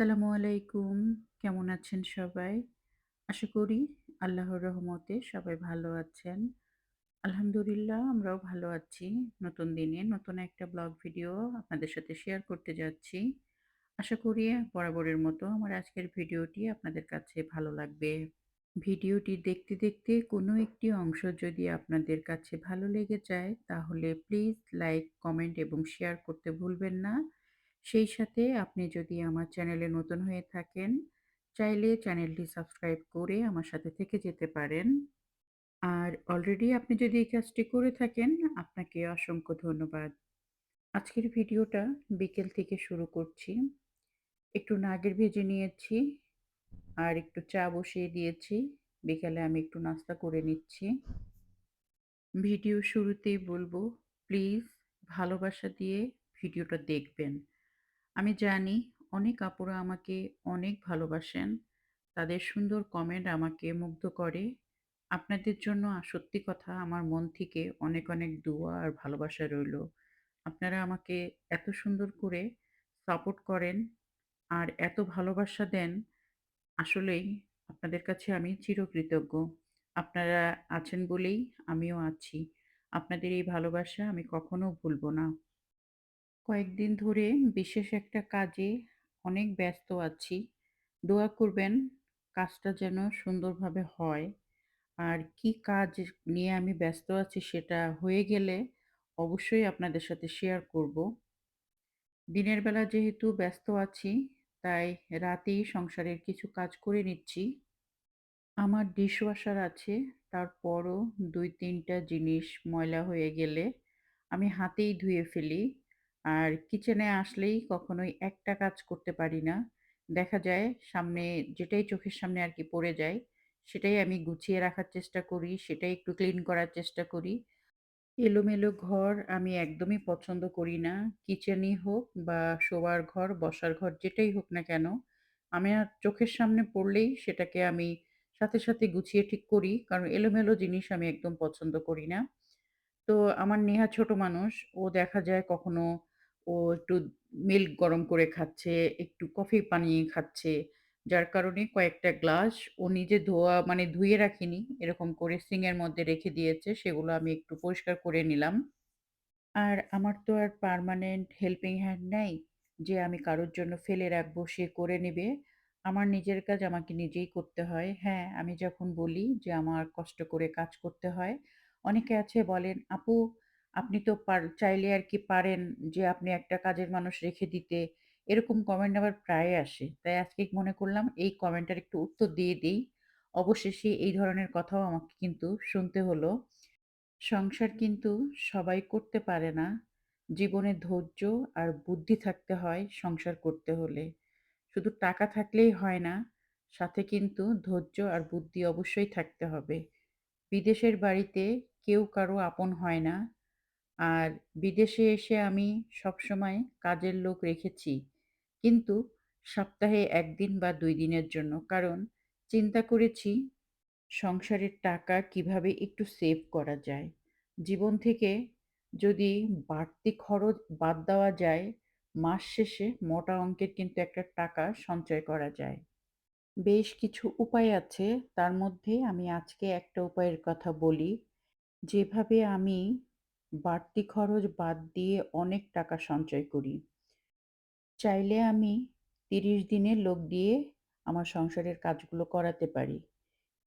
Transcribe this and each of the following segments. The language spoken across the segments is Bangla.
আসসালামু আলাইকুম। কেমন আছেন সবাই? আশা করি আল্লাহর রহমতে সবাই ভালো আছেন। আলহামদুলিল্লাহ আমরাও ভালো আছি। নতুন দিনে নতুন একটা ব্লগ ভিডিও আপনাদের সাথে শেয়ার করতে যাচ্ছি। আশা করি বরাবরের মতো আমার আজকের ভিডিওটি আপনাদের কাছে ভালো লাগবে। ভিডিওটি দেখতে, দেখতে কোনো একটি অংশ যদি আপনাদের কাছে ভালো লেগে যায় তাহলে প্লিজ লাইক, কমেন্ট এবং শেয়ার করতে ভুলবেন না। সেই সাথে আপনি যদি আমার চ্যানেলে নতুন হয়ে থাকেন, চাইলে চ্যানেলটি সাবস্ক্রাইব করে আমার সাথে থেকে যেতে পারেন। আর অলরেডি আপনি যদি এই কাজটি করে থাকেন, আপনাকে অসংখ্য ধন্যবাদ। আজকের ভিডিওটা বিকেল থেকে শুরু করছি। একটু নাগের ভেজে নিয়েছি আর একটু চা বসিয়ে দিয়েছি। বিকালে আমি একটু নাস্তা করে নিচ্ছি। ভিডিও শুরুতেই বলবো, প্লিজ ভালোবাসা দিয়ে ভিডিওটা দেখবেন। আমি জানি অনেক আপুরা আমাকে অনেক ভালোবাসেন। তাদের সুন্দর কমেন্ট আমাকে মুগ্ধ করে। আপনাদের জন্য সত্যি কথা আমার মন থেকে অনেক, অনেক দোয়া আর ভালোবাসা রইলো। আপনারা আমাকে এত সুন্দর করে সাপোর্ট করেন আর এত ভালোবাসা দেন, আসলেই আপনাদের কাছে আমি চিরকৃতজ্ঞ। আপনারা আছেন বলেই আমিও আছি। আপনাদের এই ভালোবাসা আমি কখনো ভুলব না। কয়েকদিন ধরে বিশেষ একটা কাজে অনেক ব্যস্ত আছি। দোয়া করবেন কাজটা যেন সুন্দরভাবে হয়। আর কি কাজ নিয়ে আমি ব্যস্ত আছি সেটা হয়ে গেলে অবশ্যই আপনাদের সাথে শেয়ার করব। দিনের বেলা যেহেতু ব্যস্ত আছি, তাই রাতেই সংসারের কিছু কাজ করে নিচ্ছি। আমার ডিশওয়াশার আছে, তারপরও ২-৩ টা জিনিস ময়লা হয়ে গেলে আমি হাতেই ধুয়ে ফেলি। আর কিচেনে আসলেই কখনোই একটা কাজ করতে পারি না। দেখা যায় সামনে যেটাই চোখের সামনে আরকি পড়ে যায়, সেটাই আমি গুছিয়ে রাখার চেষ্টা করি, সেটাই একটু ক্লিন করার চেষ্টা করি। এলোমেলো ঘর আমি একদমই পছন্দ করি না। কিচেনই হোক বা শোবার ঘর, বসার ঘর যেটাই হোক না কেন, আমার চোখের সামনে পড়লেই সেটাকে আমি সাথে, সাথে গুছিয়ে ঠিক করি। কারণ এলোমেলো জিনিস আমি একদম পছন্দ করি না। তো আমার নেহা ছোট মানুষ। ও দেখা যায় কখনো ও একটু মিল্ক গরম করে খাচ্ছে, একটু কফি বানিয়ে খাচ্ছে। যার কারণে কয়েকটা গ্লাস ও নিজে ধোয়া মানে ধুয়ে রাখিনি। এরকম করে সিঙ্ক এর মধ্যে রেখে দিয়েছে। সেগুলো আমি একটু পরিষ্কার করে নিলাম। আর আমার তো আর পার্মানেন্ট হেল্পিং হ্যান্ড নাই যে আমি কারোর জন্য ফেলে রাখবো, সে করে নিবে। আমার নিজের কাজ আমাকে নিজেই করতে হয়। হ্যাঁ, আমি যখন বলি যে আমার কষ্ট করে কাজ করতে হয়, অনেকে আছে বলেন, "আপু আপনি তো চাইলে আরকি পারেন যে আপনি একটা কাজের মানুষ রেখে দিতে।" এরকম কমেন্ট আবার প্রায়ই আসে। তাই আজকে মনে করলাম এই কমেন্টটার একটু উত্তর দিয়ে দেই। অবশেষে এই ধরনের কথাও আমাকে কিন্তু শুনতে হলো। সংসার কিন্তু সবাই করতে পারে না। জীবনে ধৈর্য আর বুদ্ধি থাকতে হয় সংসার করতে হলে। শুধু টাকা থাকলেই হয় না, সাথে কিন্তু ধৈর্য আর বুদ্ধি অবশ্যই থাকতে হবে। বিদেশের বাড়িতে কেউ কারো আপন হয় না। আর বিদেশে এসে আমি সবসময় কাজের লোক রেখেছি। কিন্তু সপ্তাহে ১ দিন বা ২ দিনের জন্য। কারণ চিন্তা করেছি সংসারের টাকা কিভাবে একটু সেভ করা যায়। জীবন থেকে যদি বাড়তি খরচ বাদ দেওয়া যায়, মাস শেষে মোটা অঙ্কের কিন্তু একটা টাকা সঞ্চয় করা যায়। বেশ কিছু উপায় আছে, তার মধ্যে আমি আজকে একটা উপায়ের কথা বলি। যেভাবে আমি বাড়তি খরচ বাদ দিয়ে অনেক টাকা সঞ্চয় করি। চাইলে আমি ৩০ দিনের লোক দিয়ে আমার সংসারের কাজগুলো করাতে পারি।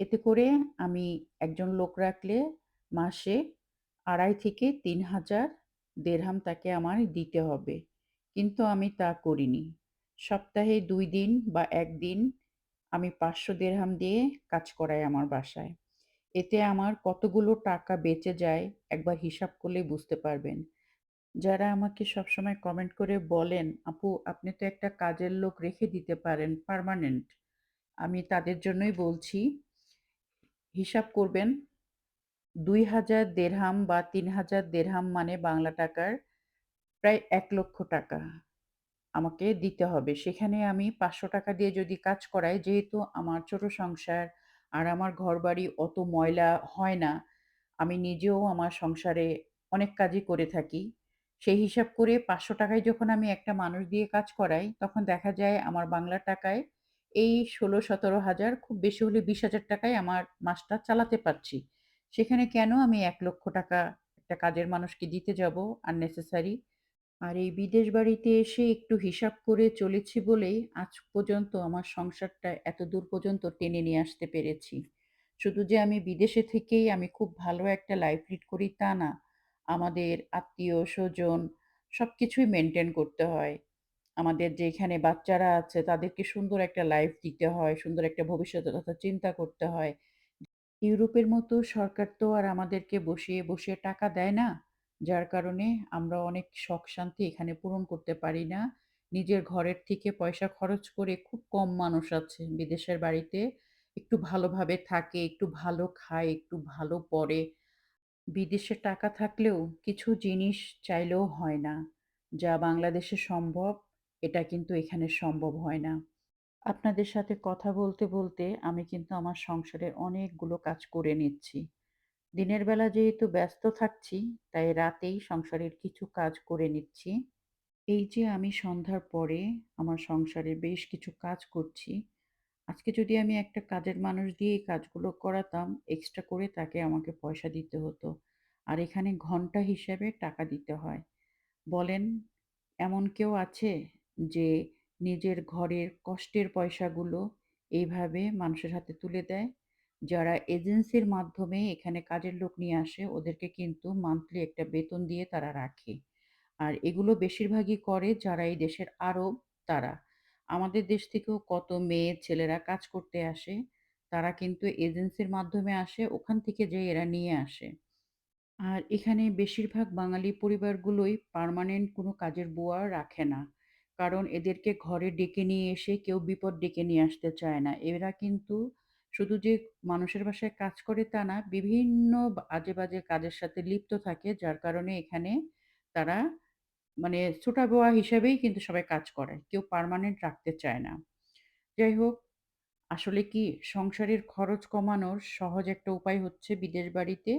এতে করে আমি একজন লোক রাখলে মাসে ২.৫ থেকে ৩,০০০ দেরহাম তাকে আমার দিতে হবে। কিন্তু আমি তা করিনি। সপ্তাহে ২ দিন বা ১ দিন আমি ৫০০ দেরহাম দিয়ে কাজ করাই আমার বাসায়। এতে আমার কতগুলো টাকা বেঁচে যায় একবার হিসাব করলেই বুঝতে পারবেন। যারা আমাকে সবসময় কমেন্ট করে বলেন, "আপু আপনি তো একটা কাজের লোক রেখে দিতে পারেন পার্মানেন্ট।" আমি তাদের জন্যই বলছি, হিসাব করবেন ২,০০০ দেরহাম বা ৩,০০০ দেরহাম মানে বাংলা টাকার প্রায় ৳১,০০,০০০ আমাকে দিতে হবে। সেখানে আমি ৳৫০০ দিয়ে যদি কাজ করাই, যেহেতু আমার ছোট সংসার আর আমার ঘরবাড়ি অত ময়লা হয় না। আমি নিজেও আমার সংসারে অনেক কাজই করে থাকি। সেই হিসাব করে ৳৫০০ য় যখন আমি একটা মানুষ দিয়ে কাজ করাই, তখন দেখা যায় আমার বাংলা টাকায় এই ১৬-১৭,০০০ খুব বেশি হলে ৳২০,০০০ য় আমার মাসটা চালাতে পারছি। সেখানে কেন আমি ৳১,০০,০০০ একটা কাজের মানুষকে দিতে যাবো unnecessary? আর এই বিদেশ বাড়িতে এসে একটু হিসাব করে চলেছি বলেই আজ পর্যন্ত আমার সংসারটা এতদূর পর্যন্ত টেনে নিয়ে আসতে পেরেছি। শুধু যে আমি বিদেশে থেকেই আমি খুব ভালো একটা লাইফ লিড করি তা না। আমাদের আত্মীয়-স্বজন সবকিছুই মেইনটেইন করতে হয়। আমাদের যে এখানে বাচ্চারা আছে তাদেরকে সুন্দর একটা লাইফ দিতে হয়, সুন্দর একটা ভবিষ্যতের কথা চিন্তা করতে হয়। ইউরোপের মতো সরকার তো আর আমাদেরকে বসিয়ে টাকা দেয় না। যার কারণে আমরা অনেক শখ-শান্তি এখানে পূরণ করতে পারি না। নিজের ঘরের থেকে পয়সা খরচ করে খুব কম মানুষ আছে বিদেশের বাড়িতে একটু ভালোভাবে থাকে, একটু ভালো খায়, একটু ভালো পড়ে। বিদেশে টাকা থাকলেও কিছু জিনিস চাইলেও হয় না। যা বাংলাদেশে সম্ভব, এটা কিন্তু এখানে সম্ভব হয় না। আপনাদের সাথে কথা বলতে আমি কিন্তু আমার সংসারের অনেকগুলো কাজ করে নিচ্ছি। দিনের বেলা যেহেতু ব্যস্ত থাকছি, তাই রাতেই সংসারের কিছু কাজ করে নিচ্ছি। এই যে আমি সন্ধ্যার পরে আমার সংসারে বেশ কিছু কাজ করছি। আজকে যদি আমি একটা কাজের মানুষ দিয়ে এই কাজগুলো করাতাম, এক্সট্রা করে তাকে আমাকে পয়সা দিতে হতো। আর এখানে ঘন্টা হিসেবে টাকা দিতে হয়। বলেন, এমন কেউ আছে যে নিজের ঘরের কষ্টের পয়সাগুলো এইভাবে মানুষের হাতে তুলে দেয়? যারা এজেন্সির মাধ্যমে এখানে কাজের লোক নিয়ে আসে, ওদেরকে কিন্তু মান্থলি একটা বেতন দিয়ে তারা রাখে। আর এগুলো বেশিরভাগই করে যারা এই দেশের আরব তারা। আমাদের দেশ থেকেও কত মেয়ে ছেলেরা কাজ করতে আসে। তারা কিন্তু এজেন্সির মাধ্যমে আসে, ওখান থেকে যেয়ে এরা নিয়ে আসে। আর এখানে বেশিরভাগ বাঙালি পরিবারগুলোই পার্মানেন্ট কোনো কাজের বুয়া রাখে না। কারণ এদেরকে ঘরে ডেকে নিয়ে এসে কেউ বিপদ ডেকে নিয়ে আসতে চায় না। এরা কিন্তু শুধু যে মানুষের বাসায় কাজ করে তা না, বিভিন্ন আজে-বাজে কাজের সাথে লিপ্ত থাকে যার কারণে এখানে তারা মানে ছোটা বুয়া হিসেবেই কিন্তু সবাই কাজ করে। কেউ পার্মানেন্ট রাখতে চায় না। যাই হোক, আসলে কি সংসারের খরচ কমানোর সহজ একটা উপায় হচ্ছে বিদেশ বাড়িতে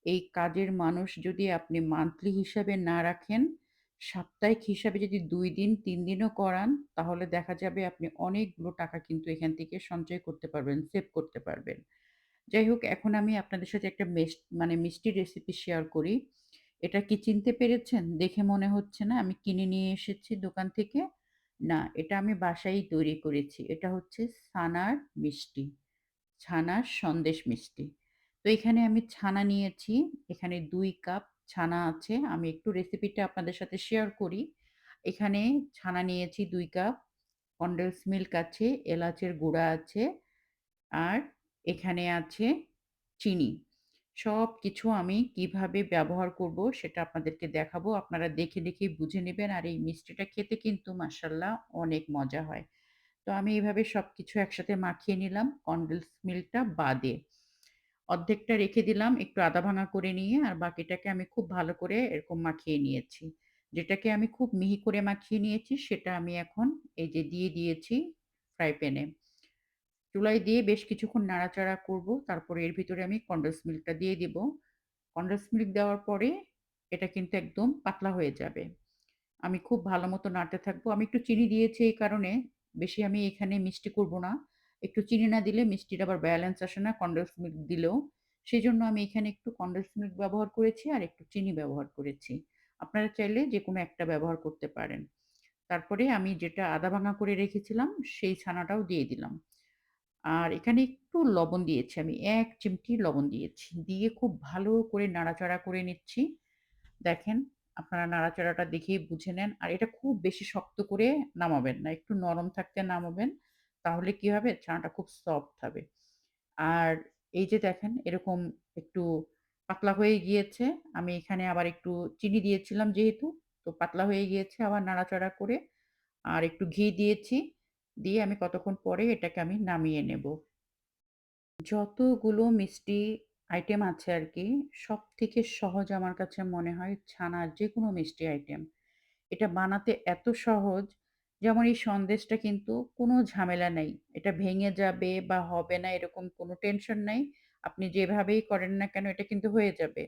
এই কাজের মানুষ যদি আপনি মান্থলি হিসাবে না রাখেন, সাপ্তাহিক হিসাবে যদি ২ দিন ৩ দিনও করান, তাহলে দেখা যাবে আপনি অনেকগুলো টাকা কিন্তু এখান থেকে সঞ্চয় করতে পারবেন, সেভ করতে পারবেন। যাই হোক, এখন আমি আপনাদের সাথে একটা মিষ্টির রেসিপি শেয়ার করি। এটা কি চিনতে পেরেছেন? দেখে মনে হচ্ছে না আমি কিনে নিয়ে এসেছি দোকান থেকে। না, এটা আমি বাসায়ই তৈরি করেছি। এটা হচ্ছে ছানার মিষ্টি। ছানার সন্দেশ মিষ্টি। তো এখানে আমি ছানা নিয়েছি। এখানে ২ কাপ ছানা আছে। আমি একটু রেসিপিটা আপনাদের সাথে শেয়ার করি। এখানে ছানা নিয়েছি ২ কাপ, কনডেন্স মিল্ক আছে, এলাচের গুঁড়া আছে, আর এখানে আছে চিনি। সবকিছু আমি কিভাবে ব্যবহার করব সেটা আপনাদেরকে দেখাবো। আপনারা দেখেই বুঝে নিবেন। আর এই মিষ্টিটা খেতে কিন্তু মাশাআল্লাহ অনেক মজা হয়। তো আমি এভাবে সবকিছু একসাথে মাখিয়ে নিলাম কনডেন্স মিল্কটা বাদে। অর্ধেকটা রেখে দিলাম একটু আধা ভাঙা করে নিয়ে, আর বাকিটাকে আমি খুব ভালো করে এরকম মাখিয়ে নিয়েছি। যেটাকে আমি খুব মিহি করে মাখিয়ে নিয়েছি সেটা আমি এখন এই যে দিয়ে দিয়েছি ফ্রাই প্যানে। চুলায় দিয়ে বেশ কিছুক্ষণ নাড়াচাড়া করব। তারপরে এর ভিতরে আমি কনডেন্স মিল্কটা দিয়ে দিব। কনডেন্স মিল্ক দেওয়ার পরে এটা কিন্তু একদম পাতলা হয়ে যাবে। আমি খুব ভালো মতো নাড়তে থাকবো। আমি একটু চিনি দিয়েছি এই কারণে, বেশি আমি এখানে মিষ্টি করব না। একটু চিনি না দিলে মিষ্টির আবার ব্যালেন্স আসে না কনডেন্স মিল্ক দিলেও। সেজন্য আমি এখানে একটু কনডেন্স মিল্ক ব্যবহার করেছি আর একটু চিনি ব্যবহার করেছি। আপনারা চাইলে যেকোনো একটা ব্যবহার করতে পারেন। তারপরে আমি যেটা আধা ভাঙা করে রেখেছিলাম সেই ছানাটাও দিয়ে দিলাম। আর এখানে একটু লবণ দিয়েছি আমি। ১ চিমটি লবণ দিয়েছি। দিয়ে খুব ভালো করে নাড়াচাড়া করে নিচ্ছি। দেখেন, আপনারা নাড়াচাড়াটা দেখেই বুঝে নেন। আর এটা খুব বেশি শক্ত করে নামাবেন না। একটু নরম থাকতে নামাবেন। তাহলে কি হবে? ছানাটা খুব সফট হবে। আর এই যে দেখেন এরকম একটু পাতলা হয়ে গিয়েছে। আমি এখানে আবার একটু চিনি দিয়েছিলাম যেহেতু, তো পাতলা হয়ে গিয়েছে। আবার নাড়াচাড়া করে আর একটু ঘি দিয়েছি। দিয়ে আমি কতক্ষণ পরে এটাকে আমি নামিয়ে নেব। যতগুলো মিষ্টি আইটেম আছে আরকি, সবথেকে সহজ আমার কাছে মনে হয় ছানার যেকোনো মিষ্টি আইটেম। এটা বানাতে এত সহজ, যেমন এই সন্দেশটা কিন্তু কোনো ঝামেলা নাই। এটা ভেঙে যাবে বা হবে না এরকম কোনো টেনশন নাই। আপনি যেভাবেই করেন না কেন এটা কিন্তু হয়ে যাবে।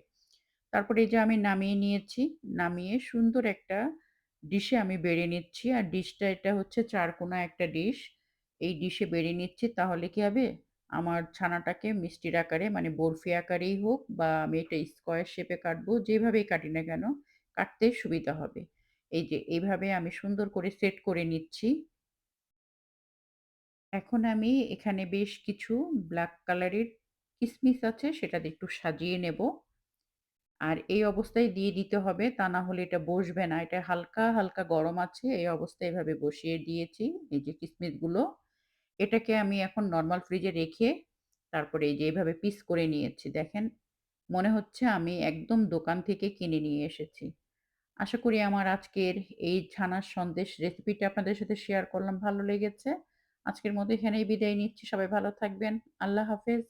তারপরে এই যে আমি নামিয়ে নিয়েছি। নামিয়ে সুন্দর একটা ডিশে আমি বেড়ে নিচ্ছি। আর ডিশটা এটা হচ্ছে চারকোনা একটা ডিশ। এই ডিশে বেড়ে নিচ্ছি তাহলে কি হবে? আমার ছানাটাকে মিষ্টির আকারে মানে বরফি আকারেই হোক বা আমি এটা স্কোয়ার শেপে কাটবো, যেভাবেই কাটি না কেন কাটতে সুবিধা হবে। এই যে এইভাবে আমি সুন্দর করে সেট করে নিচ্ছি। এখন আমি এখানে বেশ কিছু ব্লাক কালারের কিসমিস আছে সেটা দিয়ে একটু সাজিয়ে নেব। আর এই অবস্থায় দিয়ে দিতে হবে, তা না হলে এটা বসবে না। এটা হালকা, হালকা গরম আছে। এই অবস্থায় এভাবে বসিয়ে দিয়েছি। এই যে কিসমিসগুলো, এটাকে আমি এখন নরমাল ফ্রিজে রেখে তারপরে এই যে এভাবে পিস করে নিয়েছি। দেখেন, মনে হচ্ছে আমি একদম দোকান থেকে কিনে নিয়ে এসেছি। আশা করি আমার আজকের এই ছানার সন্দেশ রেসিপিটা আপনাদের সাথে শেয়ার করলাম, ভালো লেগেছে। আজকের মতো এখানেই বিদায় নিচ্ছি। সবাই ভালো থাকবেন। আল্লাহ হাফেজ।